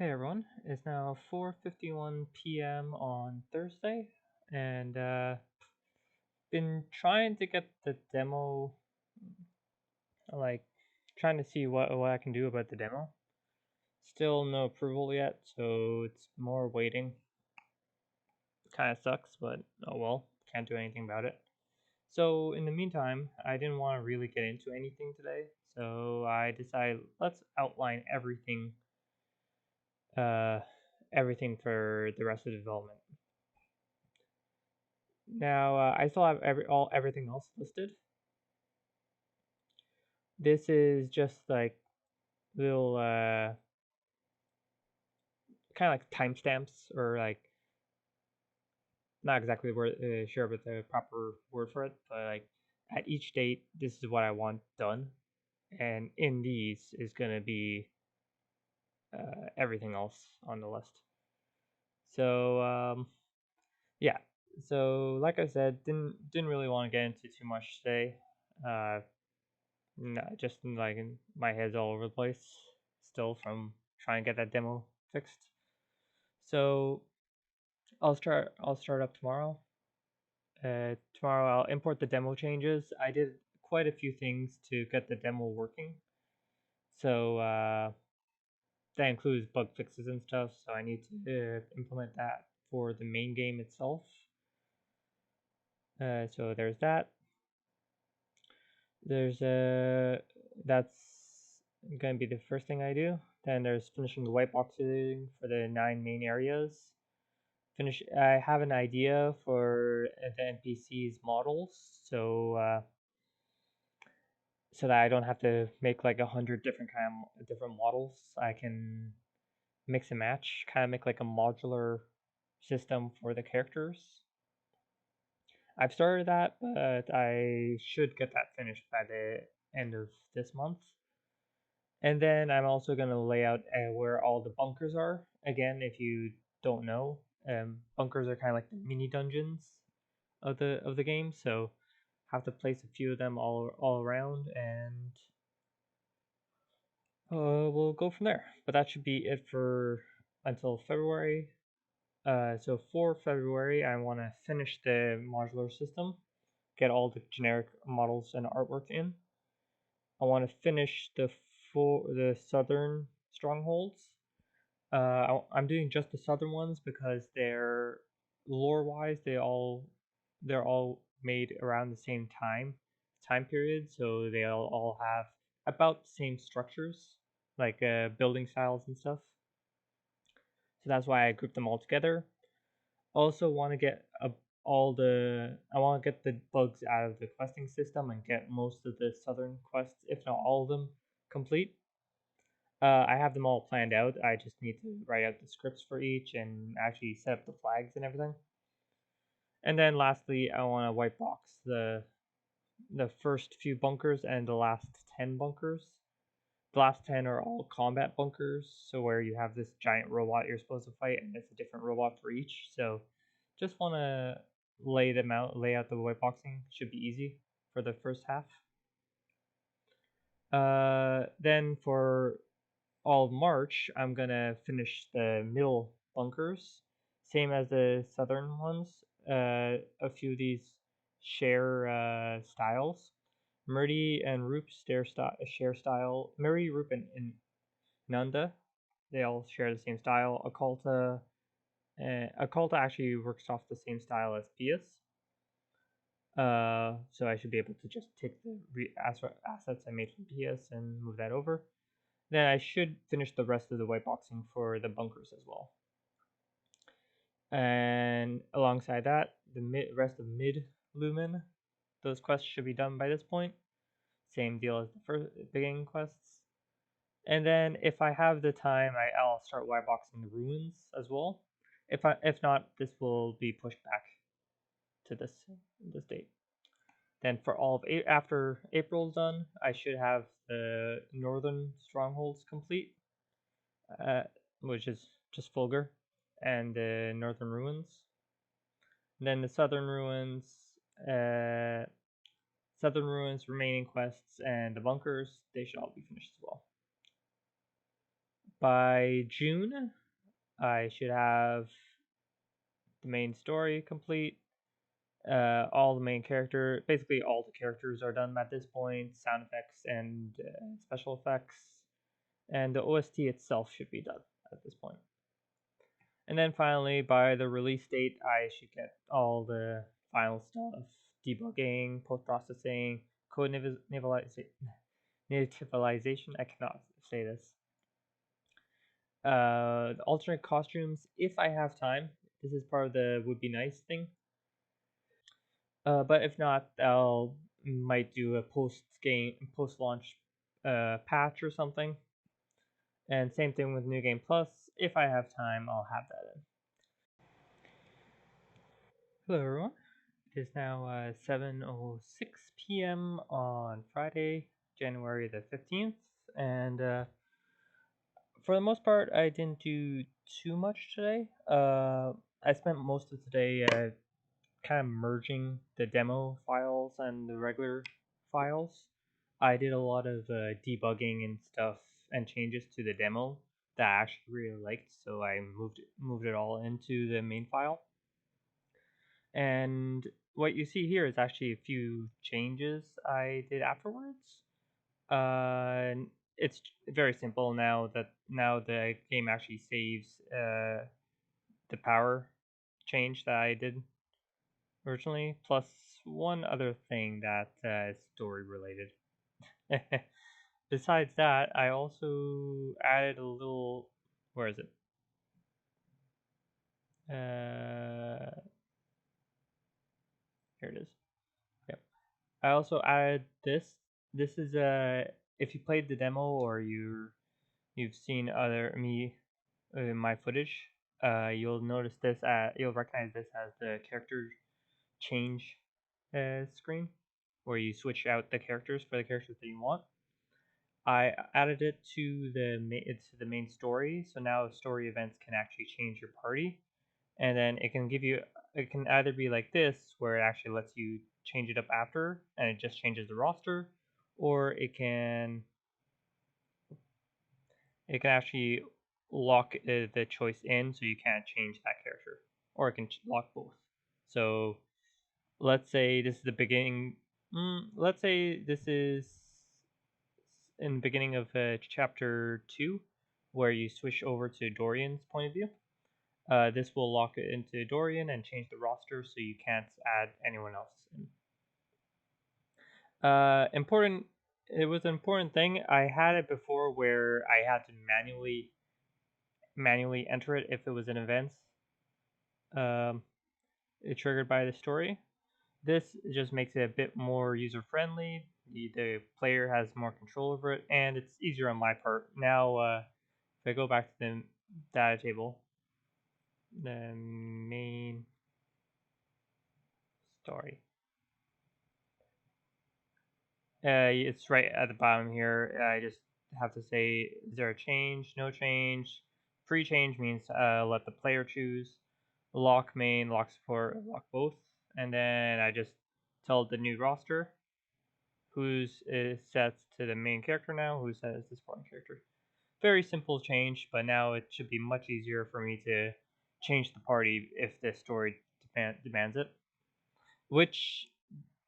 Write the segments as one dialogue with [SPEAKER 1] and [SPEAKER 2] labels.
[SPEAKER 1] Hey everyone, it's now 4:51 p.m. on Thursday, and been trying to get the demo, like trying to see what I can do about the demo. Still no approval yet, so it's more waiting. Kind of sucks, but oh well, can't do anything about it. So in the meantime, I didn't want to really get into anything today, so I decided let's outline uh, everything for the rest of the development. Now I still have everything else listed. This is just like little kind of like timestamps or like not exactly word sure but the proper word for it, but like at each date this is what I want done, and in these is gonna be everything else on the list. So yeah. So like I said, didn't really want to get into too much today. Uh, No, just like my head's all over the place still from trying to get that demo fixed. So I'll start up tomorrow. Tomorrow I'll import the demo changes. I did quite a few things to get the demo working. So that includes bug fixes and stuff. So I need to implement that for the main game itself. So there's that. There's that's gonna be the first thing I do. Then there's finishing the white boxing for the 9 main areas. I have an idea for the NPCs models, so that I don't have to make like 100 different models. I can mix and match, kind of make like a modular system for the characters. I've started that, but I should get that finished by the end of this month. And then I'm also going to lay out where all the bunkers are. Again, if you don't know, bunkers are kind of like the mini dungeons of the game. So have to place a few of them all around, and we'll go from there. But that should be it for until February. So for February, I want to finish the modular system, get all the generic models and artwork in. I want to finish the southern strongholds. I'm doing just the southern ones because they're lore wise they're all made around the same time period, so they'll all have about the same structures, like building styles and stuff. So that's why I grouped them all together. Also want to get I want to get the bugs out of the questing system and get most of the southern quests, if not all of them, complete. I have them all planned out. I just need to write out the scripts for each and actually set up the flags and everything. And then lastly, I want to white box the first few bunkers and the last 10 bunkers. The last 10 are all combat bunkers, so where you have this giant robot you're supposed to fight, and it's a different robot for each. So just want to lay out the white boxing. Should be easy for the first half. Then for all of March, I'm gonna finish the middle bunkers, same as the southern ones. A few of these share styles. Murdy and Roop share style. Murdy, Roop, and Nunda, they all share the same style. Occulta actually works off the same style as Pius. So I should be able to just take the assets I made from Pius and move that over. Then I should finish the rest of the white boxing for the bunkers as well. And alongside that, the rest of mid Lumen, those quests should be done by this point. Same deal as the first beginning quests. And then if I have the time, I'll start white boxing the ruins as well. If not, this will be pushed back to this date. Then for all of after April's done, I should have the northern strongholds complete, uh, which is just Fulgur, and the northern ruins. And then the uh, southern ruins remaining quests and the bunkers, they should all be finished as well. by June, I should have the main story complete. All the main basically all the characters are done at this point, sound effects and special effects, and the OST itself should be done at this point. And then finally, by the release date, I should get all the final stuff, debugging, post-processing, code nativalization. I cannot say this. The alternate costumes, if I have time. This is part of the would be nice thing. But if not, I'll might do a post launch patch or something. And same thing with New Game Plus. If I have time, I'll have that in. Hello everyone. It is now 7:06 p.m. on Friday, January the 15th, and for the most part, I didn't do too much today. I spent most of today kind of merging the demo files and the regular files. I did a lot of debugging and stuff and changes to the demo that I actually really liked, so I moved it all into the main file. And what you see here is actually a few changes I did afterwards. It's very simple now that the game actually saves the power change that I did originally, plus one other thing that is story related. Besides that, I also added a little. Where is it? Here it is. Yep. I also added this. This is if you played the demo or you've seen my footage, you'll notice this. You'll recognize this as the character change screen, where you switch out the characters for the characters that you want. I added it to the main story, so now story events can actually change your party, and then it can either be like this, where it actually lets you change it up after, and it just changes the roster, or it can actually lock the choice in, so you can't change that character, or it can lock both. So let's say this is the beginning. Let's say this is in the beginning of chapter 2, where you switch over to Dorian's point of view. This will lock it into Dorian and change the roster so you can't add anyone else in. Important. It was an important thing. I had it before where I had to manually enter it if it was an event um, triggered by the story. This just makes it a bit more user friendly. The player has more control over it, and it's easier on my part. Now, if I go back to the data table, the main story. It's right at the bottom here. I just have to say, is there a change? No change. Free change means let the player choose. Lock main, lock support, lock both. And then I just tell the new roster who's set to the main character now, who's set as the supporting character. Very simple change, but now it should be much easier for me to change the party if the story demands it. Which,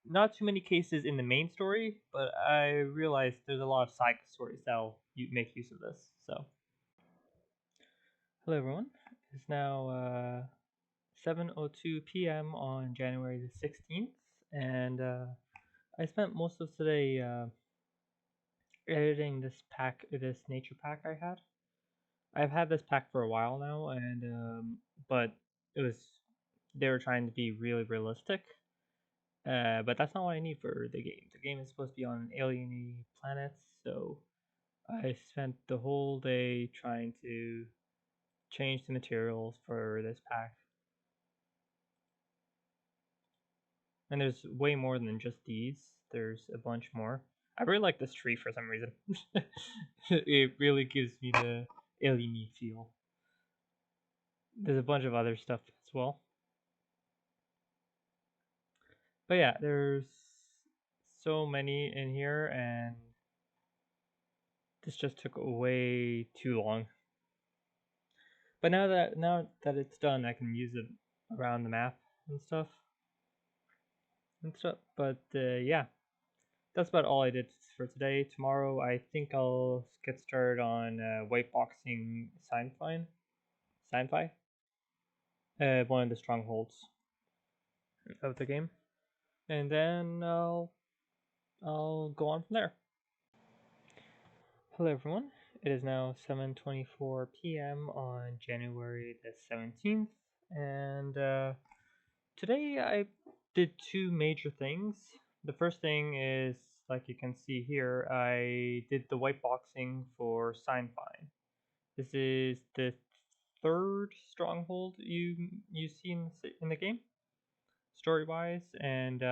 [SPEAKER 1] not too many cases in the main story, but I realized there's a lot of side stories that'll make use of this. So, hello everyone. It's now 7:02 p.m. on January the 16th, and I spent most of today editing this nature pack I had. I've had this pack for a while now, and but it was they were trying to be really realistic. But that's not what I need for the game. The game is supposed to be on an alien planet, so I spent the whole day trying to change the materials for this pack. And there's way more than just these. There's a bunch more. I really like this tree for some reason. It really gives me the alien feel. There's a bunch of other stuff as well. But yeah, there's so many in here, and this just took way too long. But now that it's done, I can use it around the map and stuff. But yeah, that's about all I did for today. Tomorrow, I think I'll get started on whiteboxing Sci-Fi, one of the strongholds of the game, and then I'll go on from there. Hello everyone. It is now 7:24 p.m. on January the 17th, and today I did two major things. The first thing is, like you can see here, I did the whiteboxing for Sci-Fi. This is the third stronghold you see in the game, story-wise, and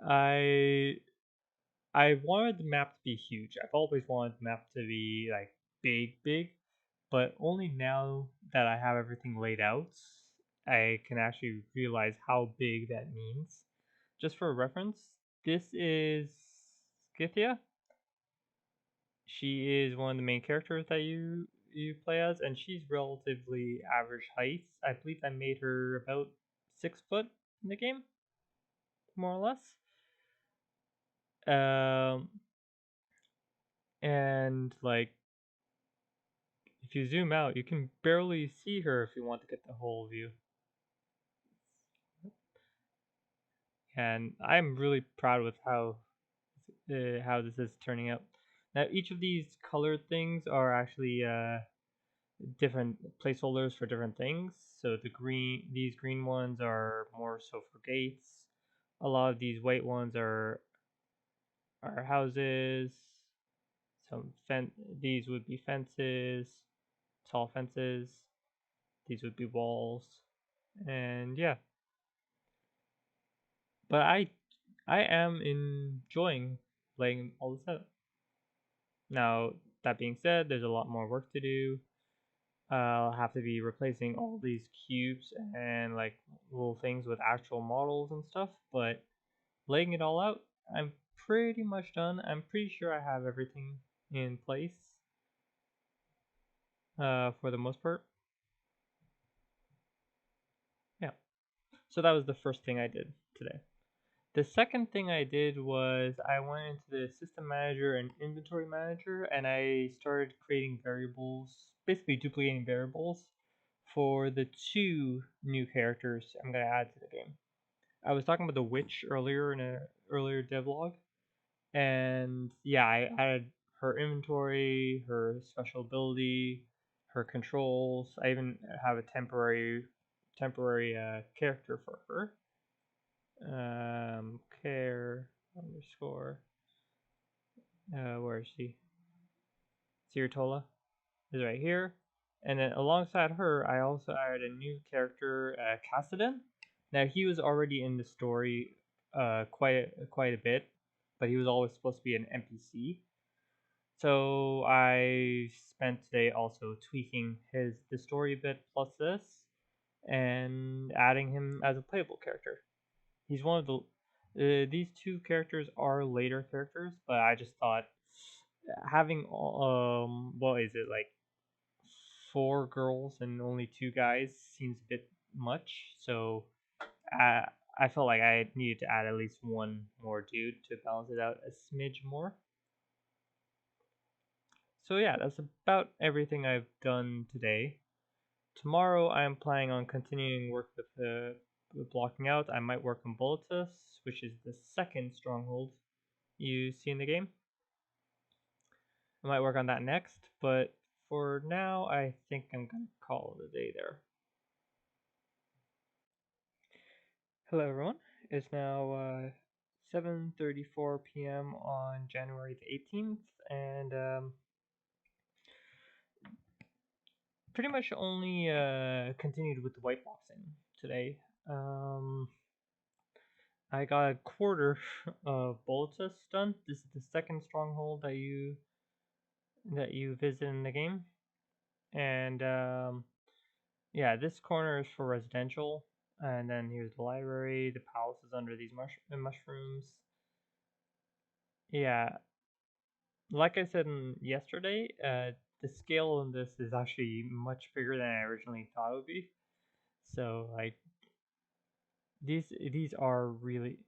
[SPEAKER 1] I I wanted the map to be huge. I've always wanted the map to be like big, but only now that I have everything laid out, I can actually realize how big that means. Just for reference, this is Scythia. She is one of the main characters that you play as, and she's relatively average height. I believe I made her about 6 foot in the game, more or less. Um, and like if you zoom out, you can barely see her if you want to get the whole view. And I'm really proud with how this is turning out. Now, each of these colored things are actually different placeholders for different things. So these green ones are more so for gates. A lot of these white ones are houses. These would be fences, tall fences. These would be walls, and yeah. But I am enjoying laying all this out. Now, that being said, there's a lot more work to do. I'll have to be replacing all these cubes and like little things with actual models and stuff, but laying it all out, I'm pretty much done. I'm pretty sure I have everything in place for the most part. Yeah. So that was the first thing I did today. The second thing I did was I went into the system manager and inventory manager and I started creating variables, basically duplicating variables for the two new characters I'm going to add to the game. I was talking about the witch earlier in a earlier devlog, and yeah, I added her inventory, her special ability, her controls. I even have a temporary character for her. Care underscore. Where is she? Sirtola is right here. And then alongside her, I also added a new character, Cassidon. Now he was already in the story quite a bit, but he was always supposed to be an NPC. So I spent today also tweaking the story a bit plus this, and adding him as a playable character. He's one of the these two characters are later characters, but I just thought having what is it, like 4 girls and only 2 guys seems a bit much. So I I felt like I needed to add at least one more dude to balance it out a smidge more. So yeah, that's about everything I've done today. Tomorrow I'm planning on continuing work with the blocking out. I might work on Bulletus, which is the second stronghold you see in the game. I might work on that next, but for now I think I'm gonna call it a day there. Hello everyone. It's now 7:34 p.m. on January the 18th, and pretty much only continued with the whiteboxing today. I got a quarter of Boltus done. This is the second stronghold that you visit in the game, and yeah, this corner is for residential, and then here's the library. The palace is under these mushrooms. Yeah, like I said yesterday, the scale on this is actually much bigger than I originally thought it would be. So like these are really,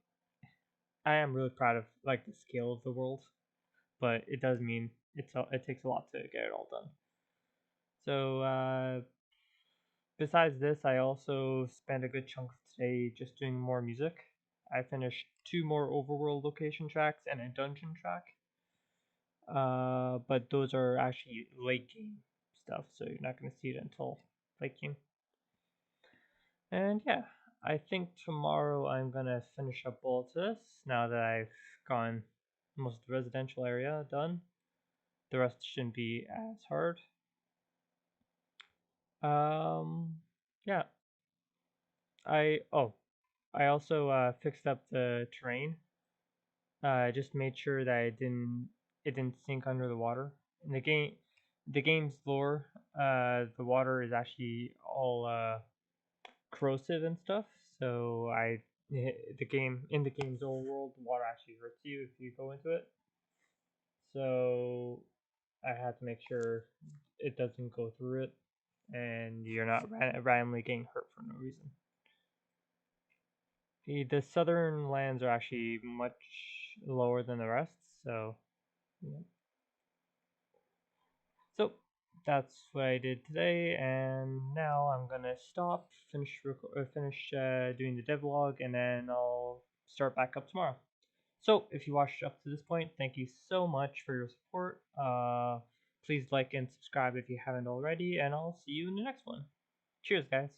[SPEAKER 1] I am really proud of like the scale of the world, but it does mean it takes a lot to get it all done. So besides this, I also spent a good chunk of today just doing more music. I finished 2 more overworld location tracks and a dungeon track. But those are actually late game stuff, so you're not gonna see it until late game. And yeah, I think tomorrow I'm gonna finish up all of this now that I've gone most of the residential area done. The rest shouldn't be as hard. Yeah. I also fixed up the terrain. I just made sure that it didn't sink under the water. In the game's lore, the water is actually all corrosive and stuff. So in the game's old world, the water actually hurts you if you go into it. So I had to make sure it doesn't go through it, and you're not randomly getting hurt for no reason. The southern lands are actually much lower than the rest, so yeah. So that's what I did today, and now I'm gonna stop, finish doing the devlog, and then I'll start back up tomorrow. So if you watched up to this point, thank you so much for your support. Please like and subscribe if you haven't already, and I'll see you in the next one. Cheers, guys.